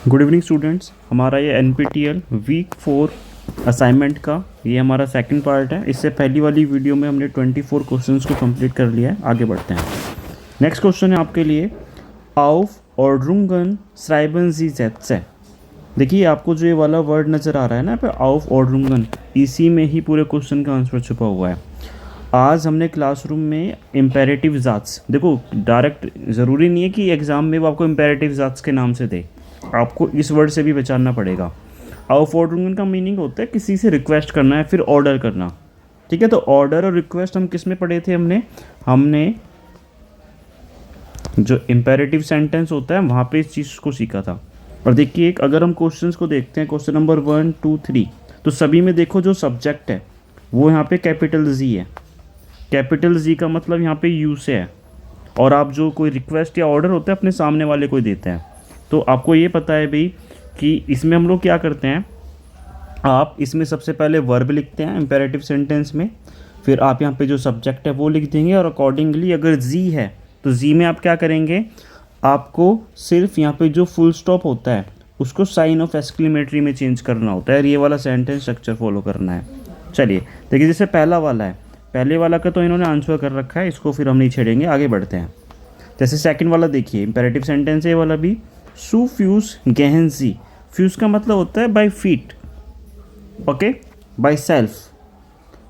Good evening students. हमारा ये NPTEL week 4 assignment का ये हमारा सेकंड पार्ट है। इससे पहली वाली वीडियो में हमने 24 क्वेश्चंस को कंप्लीट कर लिया है। आगे बढ़ते हैं। नेक्स्ट क्वेश्चन है आपके लिए ऑफ ऑर्डरुंगन श्राइबन जी ज़ेत्से। देखिए आपको जो ये वाला वर्ड नज़र आ रहा है ना पे ऑफ ऑर्डरुंगन, इसी में ही पूरे क्वेश्चन का आंसर छुपा हुआ है। आज हमने क्लासरूम में इम्पेरेटिव ज़ात्स, देखो डायरेक्ट ज़रूरी नहीं है कि एग्ज़ाम में वो आपको इम्पेरेटिव ज़ात्स के नाम से दे, आपको इस वर्ड से भी पहचानना पड़ेगा। ऑफ ऑर्डरिंग का मीनिंग होता है किसी से रिक्वेस्ट करना है, फिर ऑर्डर करना। ठीक है, तो ऑर्डर और रिक्वेस्ट हम किस में पढ़े थे? हमने जो इम्पेरेटिव सेंटेंस होता है वहाँ पे इस चीज़ को सीखा था। और देखिए अगर हम क्वेश्चंस को देखते हैं, क्वेश्चन नंबर 1, 2, 3, तो सभी में देखो जो सब्जेक्ट है वो यहाँ पे कैपिटल जी है। कैपिटल जी का मतलब यहाँ पे यू से है। और आप जो कोई रिक्वेस्ट या ऑर्डर होता है अपने सामने वाले को देते हैं, तो आपको ये पता है भाई कि इसमें हम लोग क्या करते हैं, आप इसमें सबसे पहले वर्ब लिखते हैं इम्पेरेटिव सेंटेंस में, फिर आप यहाँ पे जो सब्जेक्ट है वो लिख देंगे, और अकॉर्डिंगली अगर जी है तो जी में आप क्या करेंगे, आपको सिर्फ यहाँ पे जो फुल स्टॉप होता है उसको साइन ऑफ एक्सक्लेमेटरी में चेंज करना होता है। ये वाला सेंटेंस स्ट्रक्चर फॉलो करना है। चलिए देखिए, जैसे पहला वाला है, पहले वाला का तो इन्होंने आंसर कर रखा है, इसको फिर हम नहीं छेड़ेंगे, आगे बढ़ते हैं। जैसे सेकंड वाला देखिए, इम्पेरेटिव सेंटेंस है ये वाला भी, सू फ्यूज गहनजी। फ्यूज का मतलब होता है by feet, okay, by self.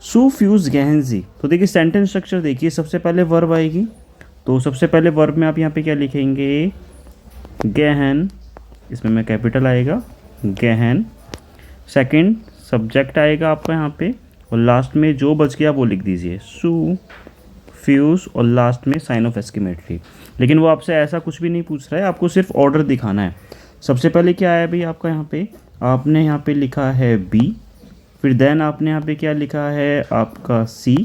सू फ्यूज गहनजी। तो देखिए सेंटेंस स्ट्रक्चर देखिए, सबसे पहले वर्ब आएगी, तो सबसे पहले वर्ब में आप यहाँ पे क्या लिखेंगे, गहन, इसमें मैं कैपिटल आएगा गहन। सेकंड सब्जेक्ट आएगा आपका यहाँ पे, और लास्ट में जो बच गया वो लिख दीजिए, सू फ्यूज, और लास्ट में साइन ऑफ एक्सक्लेमेटरी। लेकिन वो आपसे ऐसा कुछ भी नहीं पूछ रहा है, आपको सिर्फ ऑर्डर दिखाना है। सबसे पहले क्या है भाई आपका यहाँ पे, आपने यहाँ पे लिखा है बी, फिर देन आपने यहाँ पे क्या लिखा है आपका सी,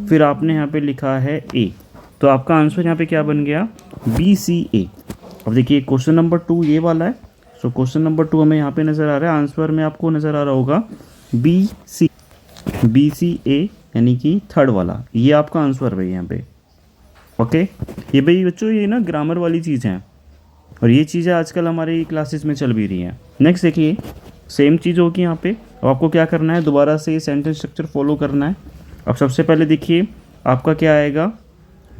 फिर आपने यहाँ पे लिखा है ए। तो आपका आंसर यहाँ पे क्या बन गया, बी सी ए। अब देखिए क्वेश्चन नंबर 2 ये वाला है। सो क्वेश्चन नंबर 2 हमें यहाँ पे नज़र आ रहा है, आंसर में आपको नज़र आ रहा होगा बी सी ए, यानी कि थर्ड वाला, ये आपका आंसर भाई यहाँ पे। ओके, ये भाई बच्चों ये ना ग्रामर वाली चीज़ हैं, और ये चीज़ें आजकल हमारी क्लासेस में चल भी रही हैं। नेक्स्ट देखिए सेम चीज़ होगी यहाँ पे। अब आपको क्या करना है, दोबारा से सेंटेंस स्ट्रक्चर फॉलो करना है। अब सबसे पहले देखिए आपका क्या आएगा,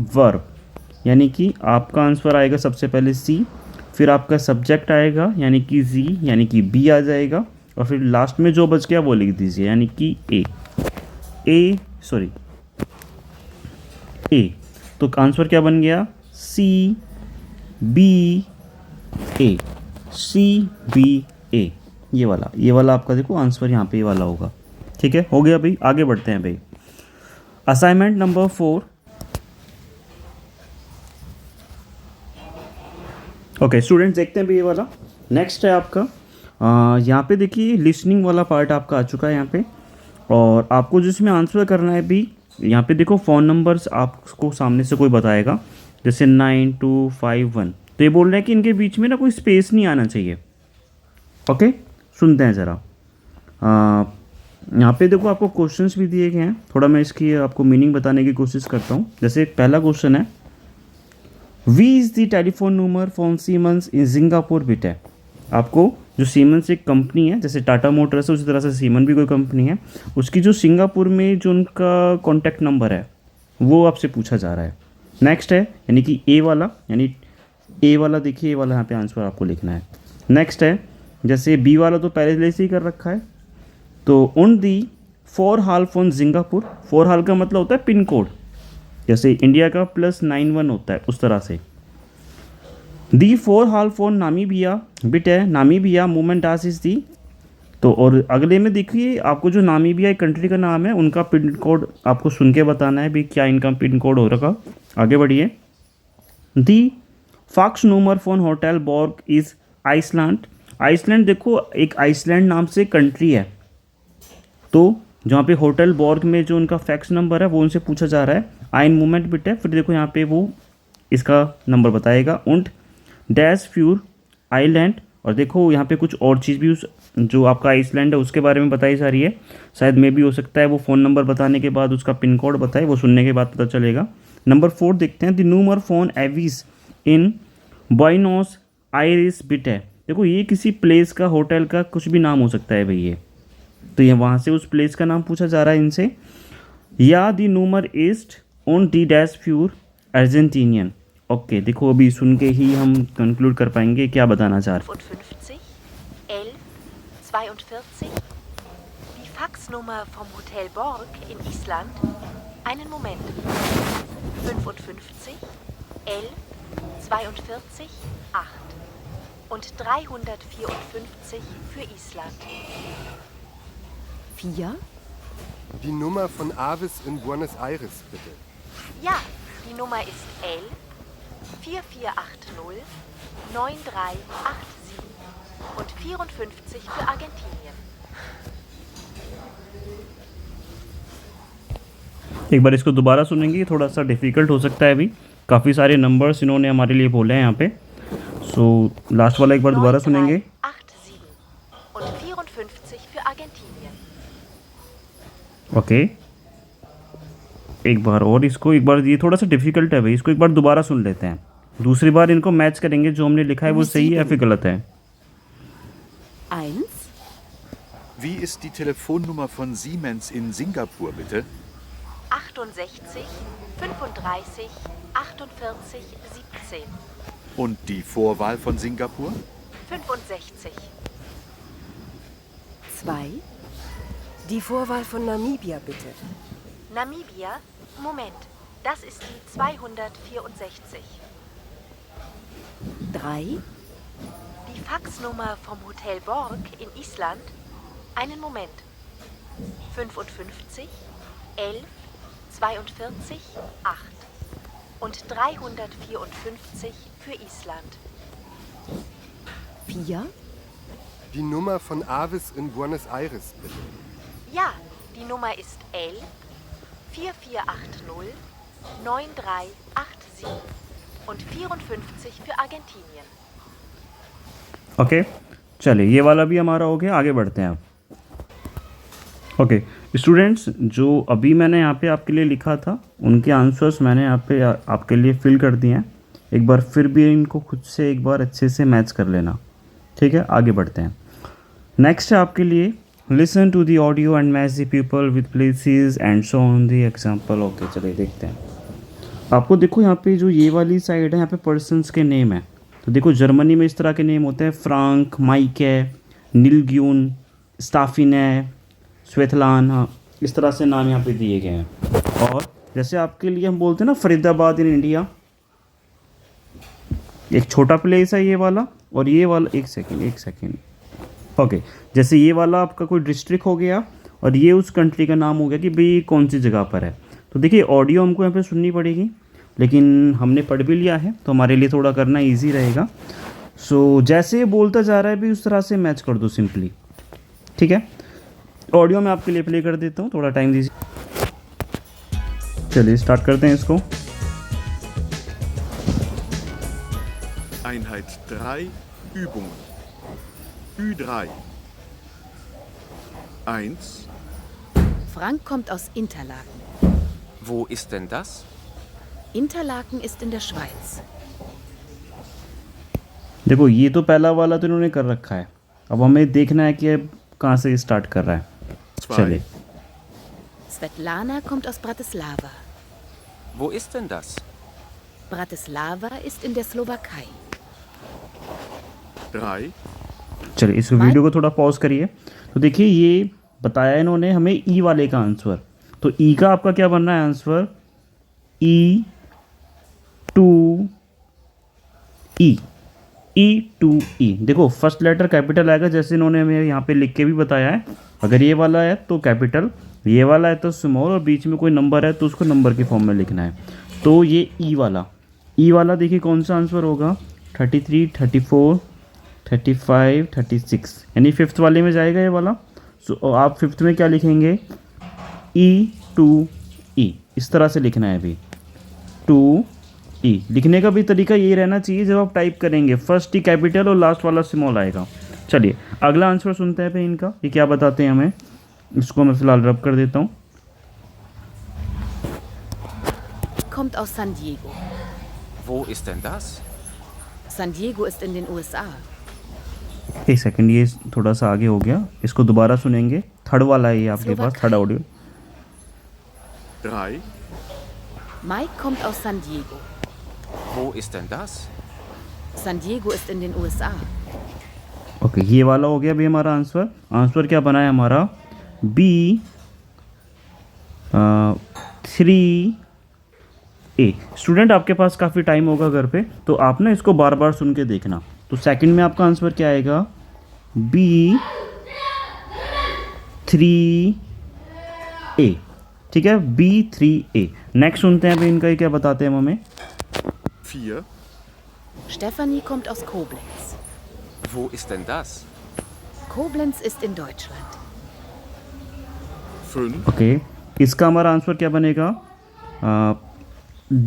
वर्ब, यानी कि आपका आंसर आएगा सबसे पहले सी, फिर आपका सब्जेक्ट आएगा यानी कि जी, यानी कि बी आ जाएगा, और फिर लास्ट में जो बच गया वो लिख दीजिए, यानी कि ए। तो आंसर क्या बन गया, सी बी ए, सी बी ए। ये वाला आपका देखो आंसर यहाँ पे ये वाला होगा। ठीक है, हो गया भाई, आगे बढ़ते हैं भाई। Assignment number 4। ओके स्टूडेंट्स, देखते हैं भाई ये वाला। नेक्स्ट है आपका यहाँ पे देखिए लिसनिंग वाला पार्ट आपका आ चुका है यहाँ पे, और आपको जिसमें आंसर करना है भी, यहाँ पे देखो फ़ोन नंबर्स आपको सामने से कोई बताएगा, जैसे 9251। तो ये बोल रहे हैं कि इनके बीच में ना कोई स्पेस नहीं आना चाहिए। ओके, सुनते हैं ज़रा। यहाँ पे देखो आपको क्वेश्चंस भी दिए गए हैं, थोड़ा मैं इसकी आपको मीनिंग बताने की कोशिश करता हूँ। जैसे पहला क्वेश्चन है, वी इज़ द टेलीफोन नंबर फॉर सीमेंस इन सिंगापुर बिटे। आपको जो सीमेंस एक कंपनी है, जैसे टाटा मोटर्स है उसी तरह से सीमन भी कोई कंपनी है, उसकी जो सिंगापुर में जो उनका कॉन्टैक्ट नंबर है वो आपसे पूछा जा रहा है। नेक्स्ट है यानी कि ए वाला, यानी ए वाला देखिए, ए वाला यहाँ पे आंसर आपको लिखना है। नेक्स्ट है जैसे बी वाला तो पहले से ही कर रखा है, तो उन दी 4 हाल फोन सिंगापुर। 4 हाल का मतलब होता है पिन कोड, जैसे इंडिया का +91 होता है उस तरह से। दी 4 हाल फोन नामीबिया बिटे, नामीबिया मूवमेंट आस इज दी। तो और अगले में देखिए आपको जो नामीबिया एक कंट्री का नाम है, उनका पिन कोड आपको सुन के बताना है भी क्या इनका पिन कोड हो रखा। आगे बढ़िए। दी फॉक्स नूमर फोन होटल बॉर्ग इज आइसलैंड। आइसलैंड देखो एक आइसलैंड नाम से कंट्री है, तो जहाँ पे होटल बॉर्ग में जो उनका फैक्स नंबर है वो उनसे पूछा जा रहा है। आइन मूवमेंट बिटे, फिर देखो यहाँ पे वो इसका नंबर बताएगा। उंट डैश फ्यूर आइलैंड, और देखो यहाँ पे कुछ और चीज़ भी उस जो आपका आइसलैंड है उसके बारे में बताई जा रही है। शायद में भी हो सकता है वो फ़ोन नंबर बताने के बाद उसका पिन कोड बताए, वो सुनने के बाद पता चलेगा। नंबर 4 देखते हैं, द नूमर फोन एविस इन बॉइनोस आयरिस बिटे। देखो ये किसी प्लेस का, होटल का कुछ भी नाम हो सकता है भाई ये। तो ये वहाँ से उस प्लेस का नाम पूछा जा रहा है इनसे। या दी नूमर इस्ट ऑन दी डैश फ्यूर अर्जेंटीनियन। ओके, देखो अभी सुन के ही हम कंक्लूड कर पाएंगे क्या बताना चाह रहे 55, 11, 42. Die Faxnummer vom Hotel Borg in Island. Einen Moment. 55, 11, 42, 8. Und 354 für Island. 4? Die Nummer von Avis in Buenos Aires, bitte. Ja, die Nummer ist 11, 4480, 9387 und 54 für Argentinien. एक बार इसको दोबारा सुनेंगे, थोड़ा सा डिफ़िकल्ट हो सकता है अभी, काफ़ी सारे नंबर्स इन्होंने हमारे लिए बोले हैं यहाँ पे। सो लास्ट वाला एक बार दोबारा सुनेंगे। 9387 und 54 für Argentinien. ओके, एक बार और इसको, एक बार ये थोड़ा सा डिफ़िकल्ट है भाई, इसको एक बार दोबारा सुन लेते हैं। दूसरी बार इनको मैच करेंगे, जो हमने लिखा है वो सही है या फिर गलत है। 1? Wie ist die Telefonnummer von Siemens in Singapur, bitte? 68, 35, 48, 17. Und die Vorwahl von Singapur? 65. 2? Die Vorwahl von Namibia, bitte. Namibia? Moment, das ist die 264. 3? Die Faxnummer vom Hotel Borg in Island? Einen Moment. 55, 11, 42, 8. Und 354 für Island. 4? Die Nummer von Avis in Buenos Aires, bitte. Ja, die Nummer ist 11, 4480, 9387 und 54 für Argentinien. Okay, चलिए ये वाला भी हमारा हो गया, आगे बढ़ते हैं अब। ओके स्टूडेंट्स, जो अभी मैंने यहाँ पे आपके लिए लिखा था उनके आंसर्स मैंने यहाँ पे आपके लिए फिल कर दिए हैं। एक बार फिर भी इनको खुद से एक बार अच्छे से मैच कर लेना, ठीक है। आगे बढ़ते हैं। नेक्स्ट है आपके लिए, listen to the audio and match the people with places and show on the example. Okay चलिए देखते हैं। आपको देखो यहाँ पे जो ये वाली साइड है, यहाँ पे पर्सनस के नेम है। तो देखो जर्मनी में इस तरह के नेम होते हैं, फ्रांक, माइक है, नीलग्यून, स्टाफिन है, स्वेतलान, हाँ इस तरह से नाम यहाँ पे दिए गए हैं। और जैसे आपके लिए हम बोलते हैं ना फरीदाबाद इन इंडिया, एक छोटा प्लेस है ये वाला, और ये वाला एक सेकेंड ओके, जैसे ये वाला आपका कोई डिस्ट्रिक्ट हो गया और ये उस कंट्री का नाम हो गया कि भाई कौन सी जगह पर है। तो देखिए ऑडियो हमको यहाँ पे सुननी पड़ेगी, लेकिन हमने पढ़ भी लिया है तो हमारे लिए थोड़ा करना इजी रहेगा। सो जैसे ये बोलता जा रहा है भी उस तरह से मैच कर दो सिंपली, ठीक है। ऑडियो मैं आपके लिए प्ले कर देता हूँ, थोड़ा टाइम दीजिए। चलिए स्टार्ट करते हैं इसको। Einheit 3, Übungen. Ü3. 1, Frank kommt aus Interlaken. Wo ist denn das? Interlaken ist in der Schweiz. देखो ये तो पहला वाला तो इन्होंने कर रखा है, अब हमें देखना है कि अब कहाँ से स्टार्ट कर रहा है। 2, चलिए Svetlana kommt aus Bratislava. Wo ist denn das? Bratislava ist in der Slowakei. 3, चलिए इस वीडियो को थोड़ा पॉज करिए। तो देखिए ये बताया इन्होंने हमें ई वाले का आंसर, तो ई का आपका क्या बनना है आंसर, ई टू ई। देखो फर्स्ट लेटर कैपिटल आएगा, जैसे इन्होंने हमें यहाँ पे लिख के भी बताया है। अगर ये वाला है तो कैपिटल, ये वाला है तो स्मॉल, और बीच में कोई नंबर है तो उसको नंबर के फॉर्म में लिखना है। तो ये ई वाला देखिए कौन सा आंसर होगा, 33, 34, 35, 36, यानी फिफ्थ वाले में जाएगा ये वाला। सो आप फिफ्थ में क्या लिखेंगे, E2E, इस तरह से लिखना है अभी 2E। लिखने का भी तरीका ये रहना चाहिए, जब आप टाइप करेंगे फर्स्ट ही कैपिटल और लास्ट वाला स्मॉल आएगा। चलिए अगला आंसर सुनते हैं भाई इनका, ये क्या बताते हैं हमें। इसको मैं फिलहाल रब कर देता हूँ। Kommt aus San Diego. Wo ist denn das? San Diego ist in den USA. एक सेकंड, ये थोड़ा सा आगे हो गया, इसको दोबारा सुनेंगे। थर्ड वाला है ये आपके पास, third audio. 3. Mike kommt aus San Diego. Wo ist denn das? San Diego ist in den USA. Okay, ये वाला हो गया भी हमारा आंसर। आंसर क्या बना है हमारा? B 3A। स्टूडेंट, आपके पास काफ़ी टाइम होगा घर पे, तो आप ना इसको बार बार सुन के देखना। तो सेकंड में आपका आंसर क्या आएगा? B 3A। ठीक है, B 3A। नेक्स्ट सुनते हैं अभी इनका ये क्या बताते हैं हमें। 4. Stefanie kommt aus Koblenz. Wo ist denn das? Koblenz ist in Deutschland. 5. Okay, इसका हमारा आंसर क्या बनेगा?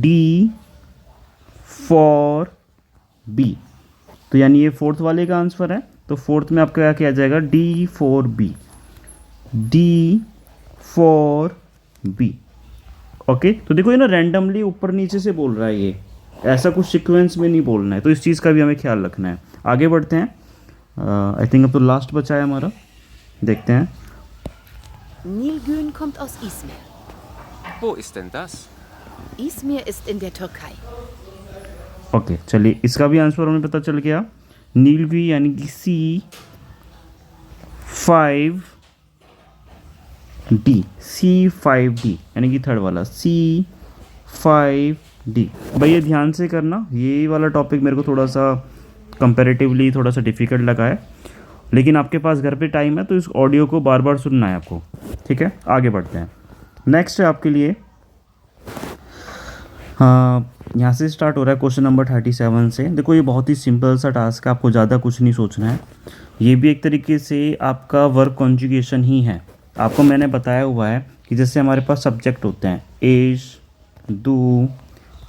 D 4B। तो यानी ये फोर्थ वाले का आंसर है, तो फोर्थ में आपका क्या किया जाएगा? D 4B। D 4B। Okay, तो देखो ये ना रैंडमली ऊपर नीचे से बोल रहा है, ये ऐसा कुछ सीक्वेंस में नहीं बोलना है, तो इस चीज़ का भी हमें ख्याल रखना है। आगे बढ़ते हैं। आई थिंक अब तो लास्ट बचा है हमारा, देखते हैं। Nilgün kommt aus Izmir. Wo ist denn das? Izmir ist in der Türkei. Okay, चलिए इसका भी आंसर हमें पता चल गया। नीलगी यानी कि C5D यानी कि थर्ड वाला C5D। भाई ये ध्यान से करना, ये वाला टॉपिक मेरे को थोड़ा सा कंपैरेटिवली थोड़ा सा डिफ़िकल्ट लगा है, लेकिन आपके पास घर पे टाइम है तो इस ऑडियो को बार बार सुनना है आपको। ठीक है, आगे बढ़ते हैं। नेक्स्ट है आपके लिए, यहाँ से स्टार्ट हो रहा है क्वेश्चन नंबर 37 से। देखो ये बहुत ही सिंपल सा टास्क है, आपको ज़्यादा कुछ नहीं सोचना है। ये भी एक तरीके से आपका वर्क कॉन्जुगेशन ही है। आपको मैंने बताया हुआ है कि जैसे हमारे पास सब्जेक्ट होते हैं एज, डू,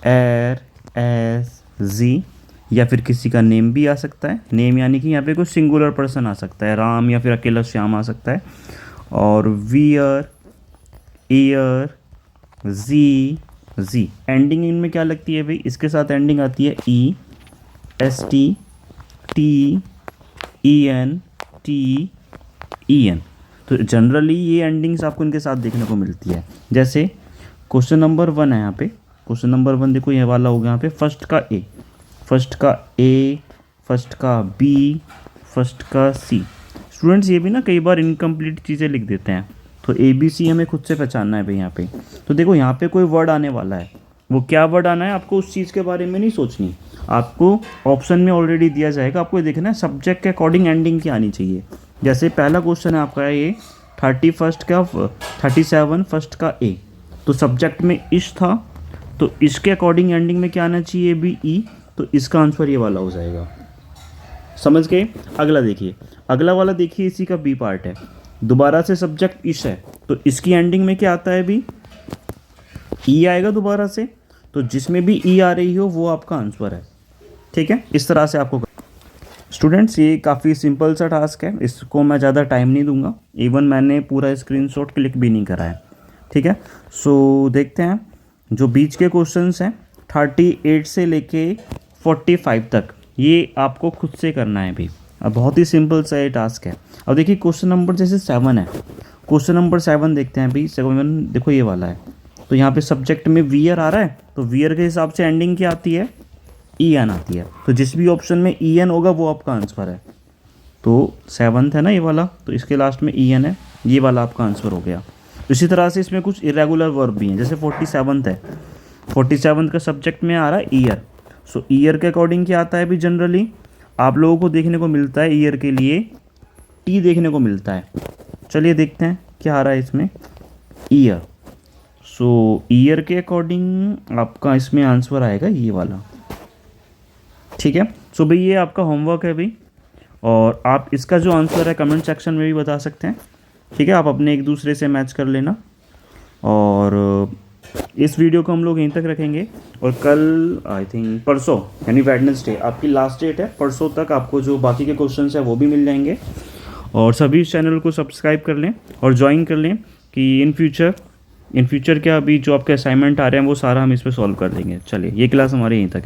एर, एस, जी, या फिर किसी का नेम भी आ सकता है। नेम यानी कि यहाँ पे कोई सिंगुलर पर्सन आ सकता है, राम या फिर अकेला श्याम आ सकता है। और वियर, ईयर, जी, एंडिंग इनमें क्या लगती है भाई? इसके साथ एंडिंग आती है E, S T, T, E N, T, E N. तो जनरली ये एंडिंग्स आपको इनके साथ देखने को मिलती है। जैसे क्वेश्चन नंबर 1 है यहाँ पे, क्वेश्चन नंबर 1 देखो ये वाला हो गया यहाँ पे, फर्स्ट का ए, फर्स्ट का बी, फर्स्ट का सी। स्टूडेंट्स ये भी ना कई बार इनकम्प्लीट चीज़ें लिख देते हैं, तो ए बी सी हमें खुद से पहचानना है भाई यहाँ पे। तो देखो यहाँ पे कोई वर्ड आने वाला है, वो क्या वर्ड आना है आपको उस चीज़ के बारे में नहीं सोचनी, आपको ऑप्शन में ऑलरेडी दिया जाएगा, आपको ये देखना है सब्जेक्ट के अकॉर्डिंग एंडिंग क्या आनी चाहिए। जैसे पहला क्वेश्चन है आपका ये 37 फर्स्ट का ए, तो सब्जेक्ट में इश था, तो इसके अकॉर्डिंग एंडिंग में क्या आना चाहिए भी ई, तो इसका आंसर ये वाला हो जाएगा। समझ गए? अगला देखिए, अगला वाला देखिए, इसी का बी पार्ट है, दोबारा से सब्जेक्ट इश है, तो इसकी एंडिंग में क्या आता है भी? ई आएगा दोबारा से, तो जिसमें भी ई आ रही हो वो आपका आंसर है। ठीक है, इस तरह से आपको। स्टूडेंट्स ये काफ़ी सिंपल सा टास्क है, इसको मैं ज़्यादा टाइम नहीं दूंगा, इवन मैंने पूरा स्क्रीनशॉट क्लिक भी नहीं करा है। ठीक है, सो देखते हैं जो बीच के क्वेश्चंस हैं 38 से लेके 45 तक, ये आपको खुद से करना है भी। अब बहुत ही सिंपल सा ये टास्क है। अब देखिए क्वेश्चन नंबर जैसे 7 है, क्वेश्चन नंबर 7 देखते हैं भाई। 7 देखो ये वाला है, तो यहाँ पे सब्जेक्ट में वियर आ रहा है, तो वियर के हिसाब से एंडिंग क्या आती है? ई एन आती है, तो जिस भी ऑप्शन में ई एन होगा वो आपका आंसर है। तो 7 है ना ये वाला, तो इसके लास्ट में ई एन है, ये वाला आपका आंसर हो गया। इसी तरह से इसमें कुछ इरेगुलर वर्ब भी हैं, जैसे 47 है, 47 का सब्जेक्ट में आ रहा है ईयर, सो ईयर के अकॉर्डिंग क्या आता है भी? जनरली आप लोगों को देखने को मिलता है ईयर के लिए टी देखने को मिलता है। चलिए देखते हैं क्या आ रहा है इसमें, ईयर। सो ईयर के अकॉर्डिंग आपका इसमें आंसर आएगा ये वाला। ठीक है, सो भाई ये आपका होमवर्क है भाई, और आप इसका जो आंसर है कमेंट सेक्शन में भी बता सकते हैं। ठीक है, आप अपने एक दूसरे से मैच कर लेना, और इस वीडियो को हम लोग यहीं तक रखेंगे, और कल आई थिंक परसों यानी वेडनेसडे आपकी लास्ट डेट है, परसों तक आपको जो बाकी के क्वेश्चंस हैं वो भी मिल जाएंगे। और सभी इस चैनल को सब्सक्राइब कर लें और ज्वाइन कर लें कि इन फ्यूचर क्या अभी जो आपके असाइनमेंट आ रहे हैं वो सारा हम इस पर सॉल्व कर देंगे। चलिए ये क्लास हमारी यहीं तक है।